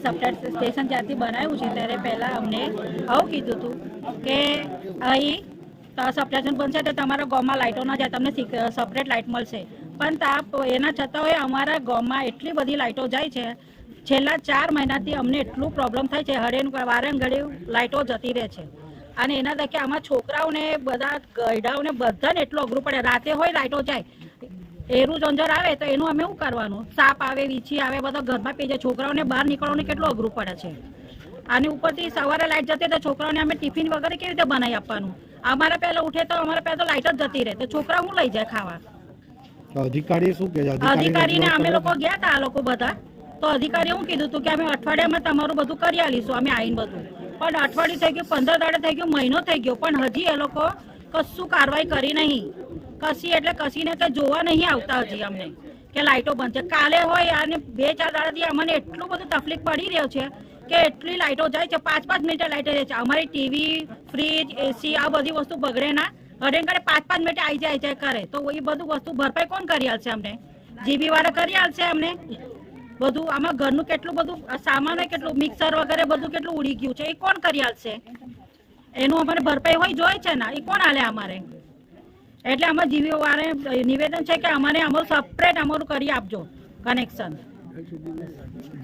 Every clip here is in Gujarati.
સ્ટેશન જ્યારથી બનાવ્યું છે ત્યારે પહેલાં અમને આવું કીધું હતું કે અહીં સબસ્ટેશન બનશે તો તમારા ગામમાં લાઇટો ન જાય, તમને સેપરેટ લાઇટ મળશે. પણ એના છતાં અમારા ગામમાં એટલી બધી લાઇટો જાય છે. છેલ્લા 4 મહિનાથી અમને એટલું પ્રોબ્લેમ થાય છે, વારંઘડી લાઇટો જતી રહે છે. અને એના તકે આમાં છોકરાઓને બધા ગયડાઓને બધાને એટલું અઘરું પડે. રાતે હોય લાઇટો જાય, એરું ઝંઝર આવે તો એનું અમે શું કરવાનું? સાપ આવે, વીછી આવે, બધા ઘરમાં પી જાય. છોકરાઓને બહાર નીકળવાનું કેટલું અઘરું પડે છે. અને ઉપરથી સવારે લાઇટ જતી તો છોકરાઓને અમે ટિફિન વગેરે કેવી રીતે બનાવી આપવાનું? અમારે પહેલા ઉઠે તો અમારે પહેલા તો લાઇટ જ જતી રહે તો છોકરા શું લઈ જાય ખાવા? અધિકારી શું કહે છે? અધિકારીને અમે લોકો ગયા હતા, આ લોકો બધા તો અધિકારી એવું કીધું હતું કે અમે અઠવાડિયામાં તમારું બધું કરી આલીશું, અમે આવીને બધું. પણ અઠવાડિયું થઈ ગયું, 15 દાડા થઈ ગયું, મહિનો થઈ ગયો, પણ હજી એ લોકો કશું કાર્યવાહી કરી નહીં. કશી એટલે કશીને કંઈ જોવા નહીં આવતા હજી અમને કે લાઇટો બંધ છે. કાલે હોય અને 2-4 દાડાથી અમને એટલું બધું તકલીફ પડી રહ્યો છે કે એટલી લાઇટો જાય છે, 5-5 મિનિટે લાઇટો જાય છે. અમારી ટીવી, ફ્રીજ, એસી આ બધી વસ્તુ બગડે ના, ઘરે 5-5 મિનિટે આવી જાય કરે તો એ બધું વસ્તુ ભરપાઈ કોણ કરી આલશે અમને? જીબી વાળા કરી આલશે અમને બધું? આમાં ઘરનું કેટલું બધું સામાન હોય, કેટલું મિક્સર વગેરે બધું કેટલું ઉડી ગયું છે, એ કોણ કરી આલશે? એનું અમારે ભરપાઈ હોય જોઈએ છે ને, એ કોણ આલે અમારે? એટલે અમારે જીબી વાળાને નિવેદન છે કે અમારે અમારું સેપરેટ અમારું કરી આપજો કનેક્શન.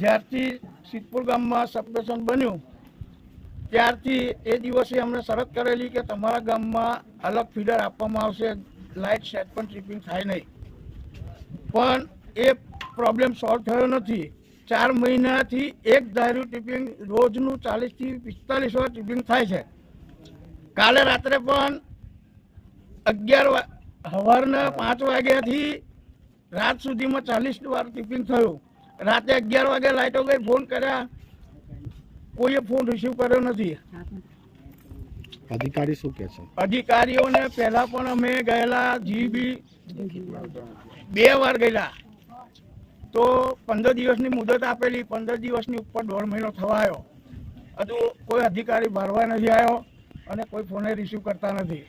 જ્યારથી સિદ્ધપુર ગામમાં સબસ્ટેશન બન્યું ત્યારથી એ દિવસે અમને શરત કરેલી કે તમારા ગામમાં અલગ ફીડર આપવામાં આવશે, લાઇટ સેટ પણ ટ્રિપિંગ થાય નહીં. પણ એ પ્રોબ્લેમ સોલ્વ થયો નથી. 4 મહિનાથી એક ધાર્યું ટ્રિપિંગ રોજનું 40 થી 45 વાર ટ્રિપિંગ થાય છે. કાલે રાત્રે પણ 11 સવારના 5 વાગ્યાથી રાત સુધીમાં 40 વાર ટ્રિપિંગ થયું. રાતે 11 વાગે લાઇટો ગઈ, ફોન કર્યા, કોઈએ ફોન રિસીવ કર્યો નથી. અધિકારી શું કહે છે? અધિકારીઓને પહેલા પણ અમે ગયેલા, જીબી 2 વાર ગયેલા તો 15 દિવસની મુદત આપેલી, 15 દિવસની ઉપર 1.5 મહિનો થવા આવ્યો, હજુ કોઈ અધિકારી ભરવા નથી આવ્યો અને કોઈ ફોને રિસીવ કરતા નથી.